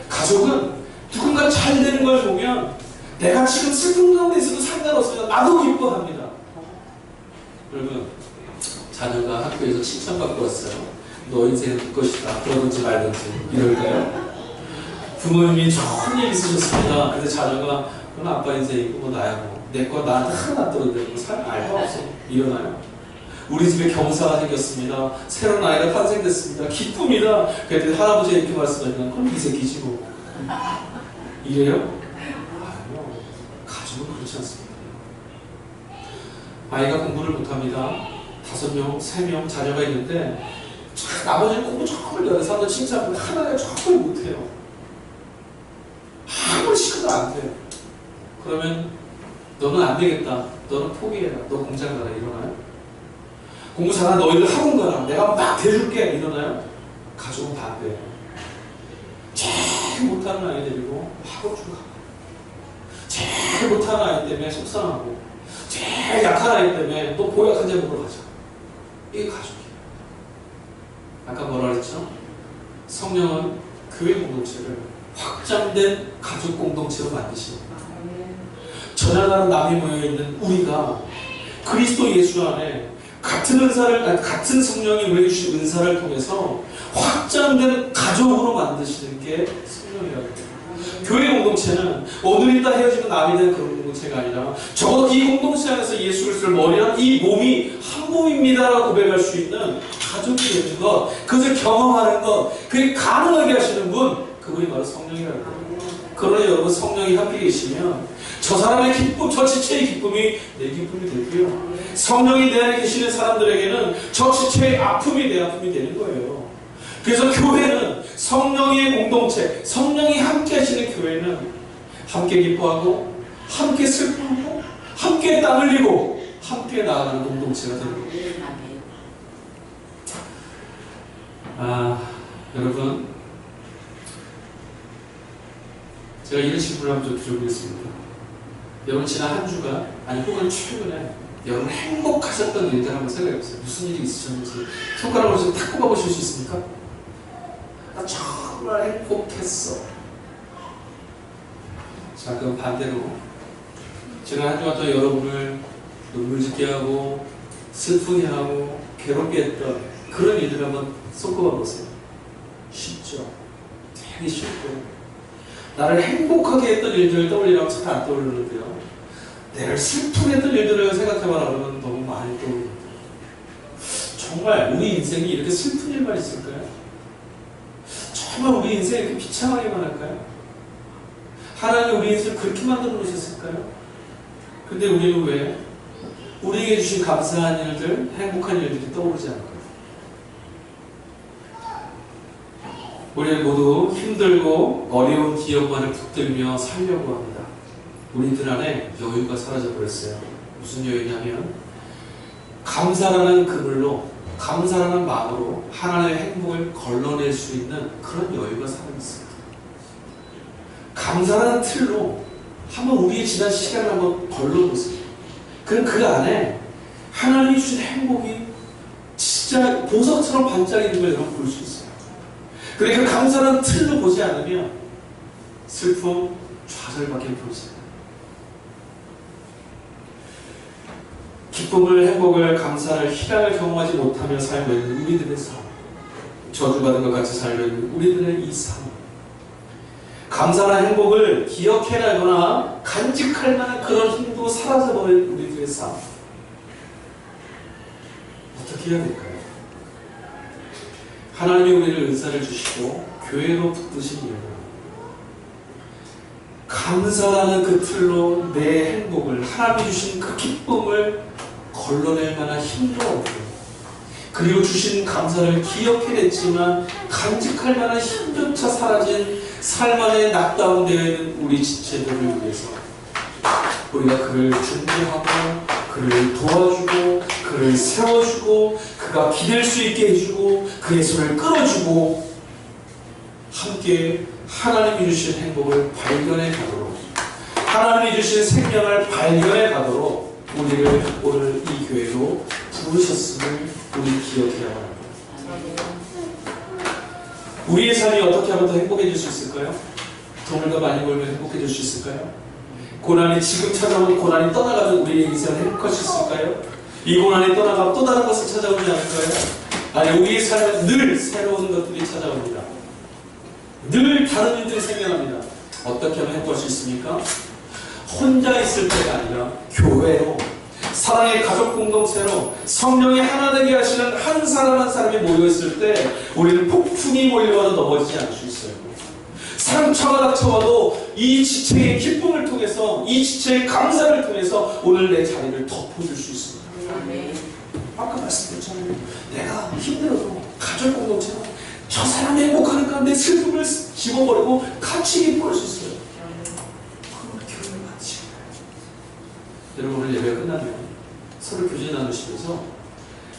가족은 누군가 잘 되는 걸 보면 내가 지금 슬픈 가운데 있어도 상관없습니다. 나도 기뻐합니다. 여러분, 자녀가 학교에서 칭찬받고 왔어요. 너 인생은 네 것이다. 그러든지 말든지 이럴까요? 부모님이 좋은 일 있으셨습니다. 근데 자녀가 그건 아빠 인생이고 뭐 나야 뭐 내 거 나한테 하나 떨어지고 뭐 살 알바 없어. 일어나요. 우리 집에 경사가 생겼습니다. 새로운 아이가 탄생됐습니다. 기쁨이다. 그랬더니 할아버지가 이렇게 말씀하시면 그럼 이 새끼지 뭐. 이래요? 아니요. 가족은 그렇지 않습니다. 아이가 공부를 못합니다. 5명, 3명 자녀가 있는데 아버지는 공부 정말 잘해. 사람들 칭찬하면 하나가 정말 못해요. 아무리 시켜도 안 돼. 그러면 너는 안 되겠다. 너는 포기해라. 너 공장 가라. 일어나요? 공부 잘하는 너희들 학원 가라. 내가 막 대줄게. 일어나요? 가족은 반대예요. 제일 못하는 아이 데리고 학원 좀 가. 제일 못하는 아이 때문에 속상하고 제일 약한 아이 때문에 또 보약한 제목으로 가자. 이게 가족이에요. 아까 뭐라 그랬죠? 성령은 교회 공동체를 확장된 가족 공동체로 만드십니다. 전하나는 남이 모여있는 우리가 그리스도 예수 안에 같은 성령이 우리에게 주신 은사를 통해서 확장된 가족으로 만드시는 게 성령이라고 해요. 교회 공동체는 오늘 있다 헤어지고 남이 된 그런 공동체가 아니라 적어도 이 공동체 안에서 예수 그리스도를 머리한 이 몸이 한 몸입니다라고 고백할 수 있는 가족이 되는 것, 그것을 경험하는 것, 그게 가능하게 하시는 분, 그분이 바로 성령이라고 해요. 그러나 여러분, 성령이 함께 계시면 저 사람의 기쁨, 저 지체의 기쁨이 내 기쁨이 되고요. 성령이 내 안에 계시는 사람들에게는 저 지체의 아픔이 내 아픔이 되는 거예요. 그래서 교회는 성령의 공동체, 성령이 함께 하시는 교회는 함께 기뻐하고 함께 슬프고 함께 땀 흘리고 함께 나아가는 공동체가 되는 거예요. 여러분, 제가 이런 질문을 한번 좀 드려보겠습니다. 여러분 지난 한 주간, 아니 혹은 최근에 여러분 행복하셨던 일들 한번 생각해보세요. 무슨 일이 있으셨는지 손가락으로 좀 탁 꼽아보실 수 있습니까? 나 정말 행복했어. 자, 그럼 반대로 지난 한 주간 또 여러분을 눈물 짓게 하고 슬프게 하고 괴롭게 했던 그런 일들 한번 손꼽아보세요. 쉽죠? 되게 쉽고 나를 행복하게 했던 일들을 떠올리라고 잘 안 떠오르는데요. 내를 슬프게 했던 일들을 생각해봐라 그러면 너무 많이 떠오릅니다. 정말 우리 인생이 이렇게 슬픈 일만 있을까요? 정말 우리 인생이 이렇게 비참하게만 할까요? 하나님 우리 인생을 그렇게 만들어 놓으셨을까요? 근데 우리는 왜 우리에게 주신 감사한 일들, 행복한 일들이 떠오르지 않을까요? 우리는 모두 힘들고 어려운 기억만을 붙들며 살려고 합니다. 우리들 안에 여유가 사라져버렸어요. 무슨 여유냐면 감사라는 그물로, 감사라는 마음으로 하나님의 행복을 걸러낼 수 있는 그런 여유가 사라졌습니다. 감사라는 틀로 한번 우리의 지난 시간을 한번 걸러보세요. 그럼 그 안에 하나님이 주신 행복이 진짜 보석처럼 반짝이는 걸 여러분 볼 수 있어요. 그러니까 감사라는 틀로 보지 않으면 슬픔, 좌절밖에 보지 않아요. 기쁨을, 행복을, 감사를, 희락을 경험하지 못하며 살고 있는 우리들의 삶, 저주받은 것 같이 살고 있는 우리들의 이 삶, 감사나 행복을 기억해내거나 간직할 만한 그런 힘도 사라져버린 우리들의 삶, 어떻게 해야 될까요? 하나님이 우리를 은사를 주시고 교회로 붙드신 이유는 감사라는 그 틀로 내 행복을, 하나님이 주신 그 기쁨을 걸러낼 만한 힘도 없고, 그리고 주신 감사를 기억해냈지만 간직할 만한 힘조차 사라진 삶 안에 낙다운되어 있는 우리 지체들을 위해서 우리가 그를 준비하고 그를 도와주고 그를 세워주고 그가 기댈 수 있게 해주고 그의 손을 끌어주고 함께 하나님이 주신 행복을 발견해 가도록, 하나님이 주신 생명을 발견해 가도록 우리를 오늘 이 교회로 부르셨음을 우리 기억해야 합니다. 우리의 삶이 어떻게 하면 더 행복해질 수 있을까요? 돈을 더 많이 벌면 행복해질 수 있을까요? 고난이 지금 찾아오는 고난이 떠나가면 우리의 인생은 행복할 수 있을까요? 이 고난이 떠나가면 또 다른 것을 찾아오지 않을까요? 아니, 우리의 삶은 늘 새로운 것들이 찾아옵니다. 늘 다른 일들이 생겨납니다. 어떻게 하면 행복할 수 있습니까? 혼자 있을 때가 아니라 교회로, 사랑의 가족 공동체로 성령이 하나 되게 하시는 한 사람 한 사람이 모여있을 때 우리는 폭풍이 몰려와도 넘어지지 않을 수 있어요. 상처가 닥쳐와도 이 지체의 기쁨을 통해서, 이 지체의 감사를 통해서 오늘 내 자리를 덮어줄 수 있습니다. 아까 말씀드렸잖아요. 내가 힘들어도 가족 공동체로 저 사람이 행복하니까 내 슬픔을 집어버리고 같이 기뻐할 수 있어요. 그걸 교회를 마치. 여러분 오늘 예배가 끝나면 서로 교제 나누시면서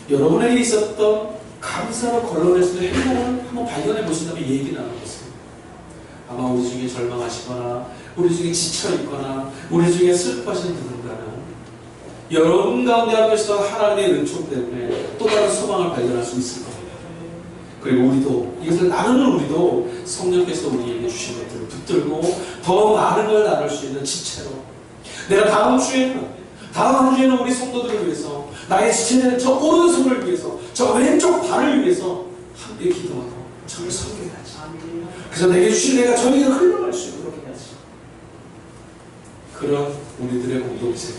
여러분에게 있었던 감사로 걸러낼 수 있는 행복을 한번 발견해 보신 다음에 얘기 나눠보세요. 아마 우리 중에 절망하시거나 우리 중에 지쳐있거나 우리 중에 슬퍼하시는 분들과는 여러분 가운데 하면서 하나님의 은총 때문에 또 다른 소망을 발견할 수 있을 겁니다. 그리고 우리도 이것을 나누는 우리도 성령께서 우리에게 주신 것들을 붙들고 더 많은 걸 나눌 수 있는 지체로, 내가 다음 주에는 우리 성도들을 위해서, 나의 지체는 저 오른손을 위해서, 저 왼쪽 발을 위해서 함께 기도하고 저를 섬겨야지. 그래서 내게 주신 내가 저에게 흘러갈 수 있도록 해야지. 그런 우리들의 공동체,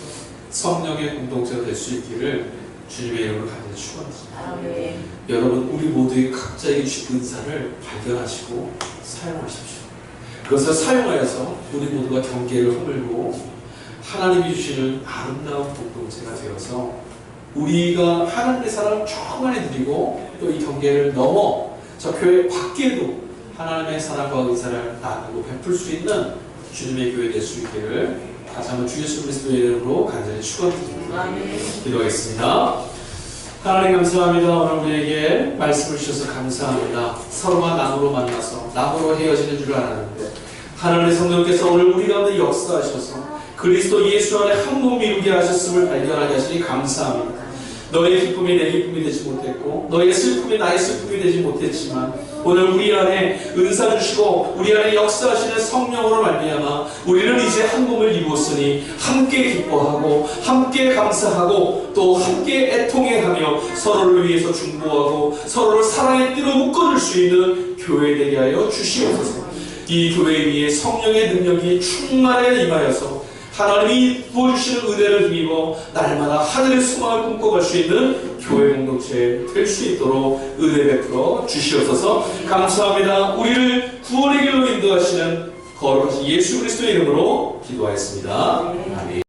성령의 공동체가 될 수 있기를 주님의 이름으로 간절히 축원합니다. 여러분 우리 모두의 각자의 주신 은사를 발견하시고 사용하십시오. 그것을 사용하여서 우리 모두가 경계를 허물고 하나님이 주시는 아름다운 공동체가 되어서 우리가 하나님의 사랑을 충만히 누리고 또 이 경계를 넘어 저 교회 밖에도 하나님의 사랑과 은사를 나누고 베풀 수 있는 주님의 교회 될 수 있기를 다시 한번 주 예수 그리스도의 이름으로 간절히 축원드립니다. 기도하겠습니다. 하나님 감사합니다. 오늘 우리에게 말씀을 주셔서 감사합니다. 서로가 나무로 만나서 나무로 헤어지는 줄 알았는데 하나님의 성령께서 오늘 우리 가운데 역사하셔서 그리스도 예수 안에 한 몸 이루게 하셨음을 발견하게 하시니 감사합니다. 너의 기쁨이 내 기쁨이 되지 못했고 너의 슬픔이 나의 슬픔이 되지 못했지만 오늘 우리 안에 은사 주시고 우리 안에 역사하시는 성령으로 말미암아 우리는 이제 한 몸을 이루었으니 함께 기뻐하고 함께 감사하고 또 함께 애통해하며 서로를 위해서 중보하고 서로를 사랑의 띠로 묶어줄 수 있는 교회 되게 하여 주시옵소서. 이 교회 위에 성령의 능력이 충만하게 임하여서 하나님이 부어주시는 은혜를 힘입어 날마다 하늘의 소망을 꿈꿔갈 수 있는 교회 공동체 될 수 있도록 은혜 베풀어 주시옵소서. 감사합니다. 우리를 구원의 길로 인도하시는 거룩하신 예수 그리스도의 이름으로 기도하였습니다. 아멘.